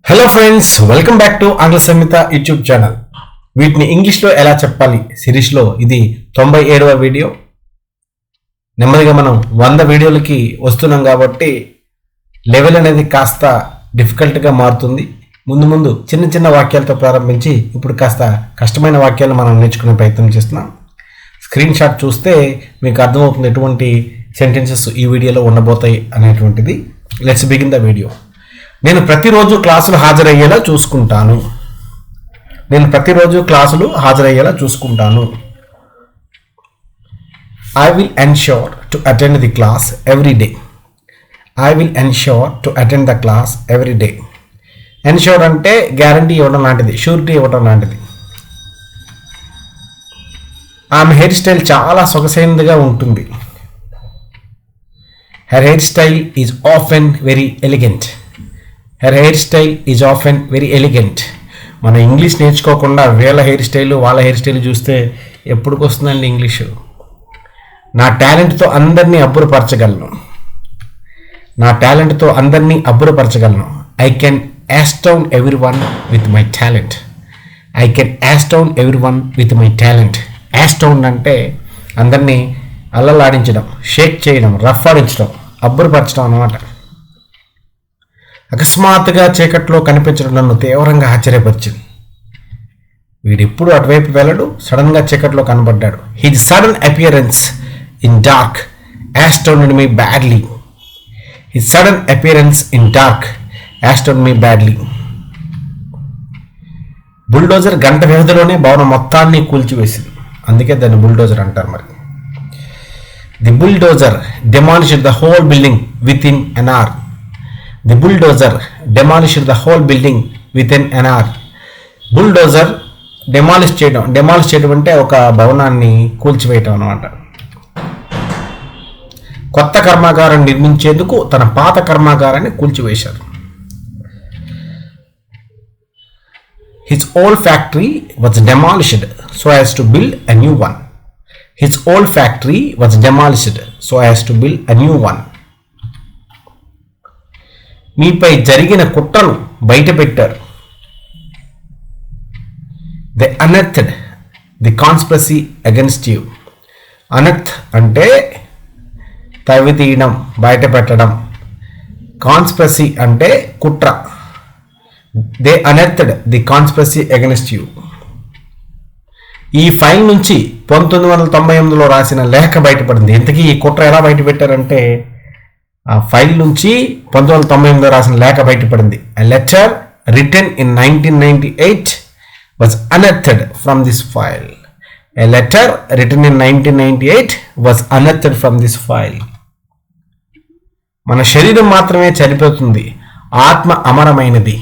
Hello friends, welcome back to ఆంగ్ల సంహిత YouTube channel. వీటిని ఇంగ్లీష్లో ఎలా చెప్పాలి సిరీస్లో ఇది 97వ వీడియో. నెమ్మదిగా మనం 100 వీడియోలకి వస్తున్నాం కాబట్టి లెవెల్ అనేది కాస్త డిఫికల్ట్గా మారుతుంది. ముందు చిన్న చిన్న వాక్యాలతో ప్రారంభించి ఇప్పుడు కాస్త కష్టమైన వాక్యాలు మనం నేర్చుకునే ప్రయత్నం చేస్తున్నాం. స్క్రీన్ షాట్ చూస్తే మీకు అర్థమవుతుంది ఎటువంటి సెంటెన్సెస్ ఈ వీడియోలో ఉండబోతాయి అనేటువంటిది. Let's begin the video. నేను ప్రతిరోజు క్లాసులు హాజరయ్యేలా చూసుకుంటాను. I will ensure to attend the class every day. Ensure అంటే గ్యారంటీ ఇవ్వడం లాంటిది, షూరిటీ ఇవ్వడం లాంటిది. ఆమె హెయిర్ స్టైల్ చాలా సొగసైనదిగా ఉంటుంది. Her hairstyle is often very elegant. మన ఇంగ్లీష్ నేర్చుకోకుండా వాళ్ళ హెయిర్ స్టైల్ చూస్తే ఎప్పటికి వస్తుందండి ఇంగ్లీషు. నా టాలెంట్తో అందరినీ అబ్బురపరచగలను. I can astound everyone with my talent. Astound అంటే అందరినీ అల్లలాడించడం, షేక్ చేయడం, రఫ్ ఆడించడం, అబ్బురపరచడం అన్నమాట. అకస్మాత్తుగా చీకట్లో కనిపించడం నన్ను తీవ్రంగా ఆశ్చర్యపరిచింది. వీడెప్పుడు అటువైపు వెళ్ళడు, సడన్గా చీకట్లో కనబడ్డాడు. His sudden appearance in dark astounded me badly. Bulldozer గంట వ్యవధిలోనే భవనం మొత్తాన్ని కూల్చివేసింది. అందుకే దాన్ని బుల్డోజర్ అంటారు. మరి The bulldozer demolished the whole building within an hour. Bulldozer demolish చేయడం అంటే ఒక భవనాన్ని కూల్చివేయటం అన్నమాట. కొత్త కర్మాగారం నిర్మించేందుకు తన పాత కర్మాగారాన్ని కూల్చివేశారు. His old factory was demolished so as to build a new one. మీపై జరిగిన కుట్రను బయటపెట్టారు. They unearthed the conspiracy against you. Unearth అంటే తవ్వితీయడం, బయటపెట్టడం. Conspiracy అంటే కుట్ర. They unearthed the conspiracy against you. ఈ ఫైల్ నుంచి 1998లో రాసిన లేఖ బయటపడింది. ఇంతకీ ఈ కుట్ర ఎలా బయటపెట్టారంటే ఆ ఫైల్ నుంచి 1998లో రాసిన లేఖ బయటపడింది. A letter written in 1998 was unearthed from this file. మన శరీరం మాత్రమే చనిపోతుంది, ఆత్మ అమరమైనది.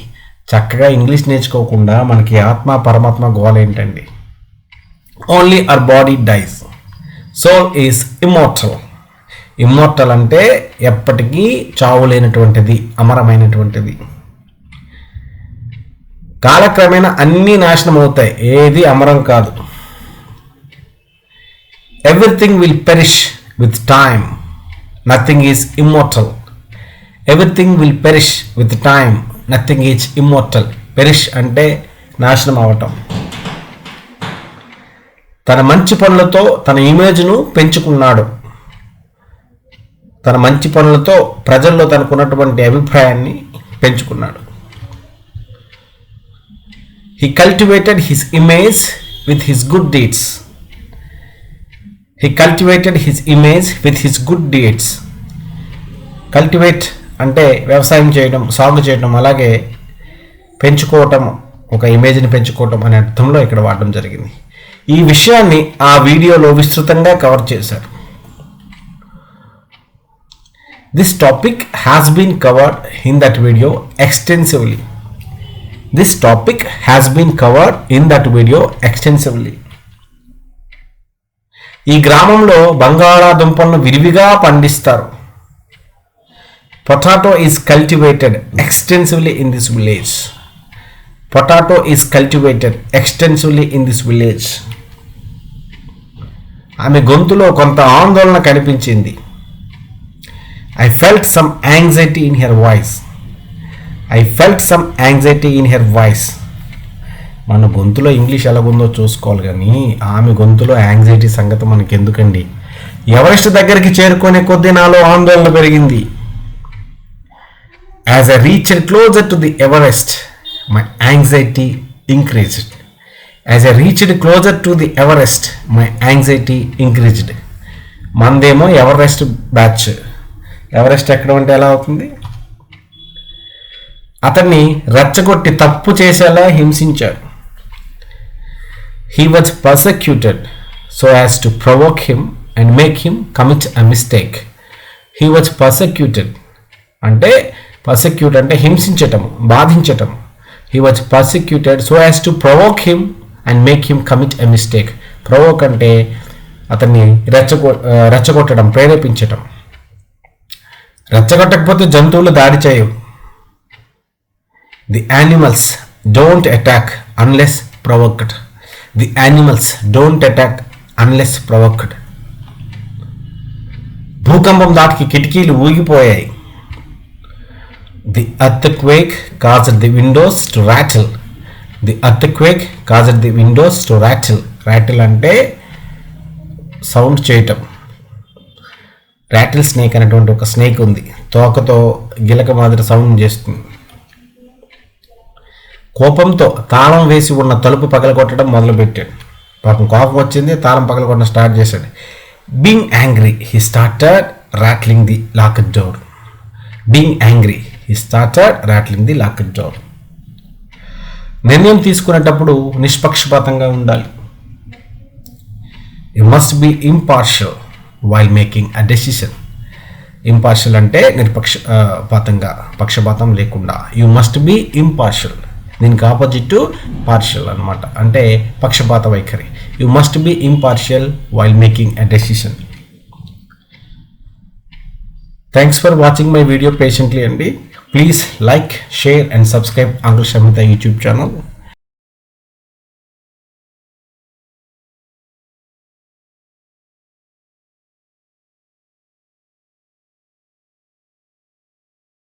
చక్కగా ఇంగ్లీష్ నేర్చుకోకుండా మనకి ఆత్మ పరమాత్మ గోల ఏంటండి? Only our body dies. Soul is immortal. Immortal అంటే ఎప్పటికీ చావు లేనటువంటిది, అమరమైనటువంటిది. కాలక్రమేణా అన్నీ నాశనం అవుతాయి, ఏది అమరం కాదు. Everything will perish with time, nothing is immortal. Perish అంటే నాశనం అవటం. తన మంచి పనులతో తన ఇమేజ్ను పెంచుకున్నాడు. తన మంచి పనులతో ప్రజల్లో తనకున్నటువంటి అభిప్రాయాన్ని పెంచుకున్నాడు. He cultivated his image with his good deeds. Cultivate అంటే వ్యవసాయం చేయడం, సాగు చేయడం, అలాగే పెంచుకోవటం, ఒక ఇమేజ్ని పెంచుకోవటం అనే అర్థంలో ఇక్కడ వాడడం జరిగింది. ఈ విషయాన్ని ఆ వీడియోలో విస్తృతంగా కవర్ చేశారు. This topic has been covered in that video extensively. ఈ గ్రామంలో బంగాళాదుంపలను విరివిగా పండిస్తారు. Potato is cultivated extensively in this village. ఆమె గొంతులో కొంత ఆందోళన కనిపించింది. I felt some anxiety in her voice. I felt some anxiety in her voice. మన గొంతులో ఇంగ్లీష్ ఎలాగుందో చూసుకోవాలి, కానీ ఆమె గొంతులో యాంగ్జైటీ సంగతి మనకి ఎందుకండి. ఎవరెస్ట్ దగ్గరికి చేరుకునే కొద్దీ నాలో ఆందోళన పెరిగింది. As I reached closer to the Everest my anxiety increased. As I reached closer to the Everest my anxiety increased. మనదేమో ఎవరెస్ట్ బ్యాచ్. ఎవరెస్ట్ ఎక్కడం అంటే ఎలా అవుతుంది? అతన్ని రెచ్చగొట్టి తప్పు చేసేలా హింసించారు. He was persecuted so as to provoke him and make him commit a mistake. He was persecuted అంటే persecute అంటే హింసించటం, బాధించటం. He was persecuted so as to provoke him and make him commit a mistake. Provoke అంటే అతన్ని రెచ్చగొట్టడం, ప్రేరేపించటం. రెచ్చగొట్టకపోతే జంతువులు దాడి చేయవు. The animals don't attack unless provoked. The animals don't attack unless provoked. భూకంపం దాటికి కిటికీలు ఊగిపోయాయి. The earthquake caused the windows to rattle. The earthquake caused the windows to rattle. Rattle అంటే సౌండ్ చేయటం. రాటిల్ స్నేక్ అనేటువంటి ఒక స్నేక్ ఉంది, తోకతో గిలక మాదిరి sound చేస్తుంది. కోపంతో తాళం వేసి ఉన్న తలుపు పగలగొట్టడం మొదలుపెట్టాడు. పాపం కోపం వచ్చింది, తాళం పగలగొట్టడం స్టార్ట్ చేశాడు. Being angry he started rattling the locked door. Being angry he started rattling the locked door. నిర్ణయం తీసుకునేటప్పుడు నిష్పక్షపాతంగా ఉండాలి. You must be impartial while making a decision. Impartial అంటే నిష్పక్షపాతంగా, పక్షపాతం లేకుండా. You must be impartial. దీనికి ఆపోజిట్ పార్షియల్ అనమాట, అంటే పక్షపాత వైఖరి. You must be impartial while making a decision. Thanks for watching my video patiently అండి. Please like, share and subscribe ఆంగ్ల షమిత యూట్యూబ్ ఛానల్.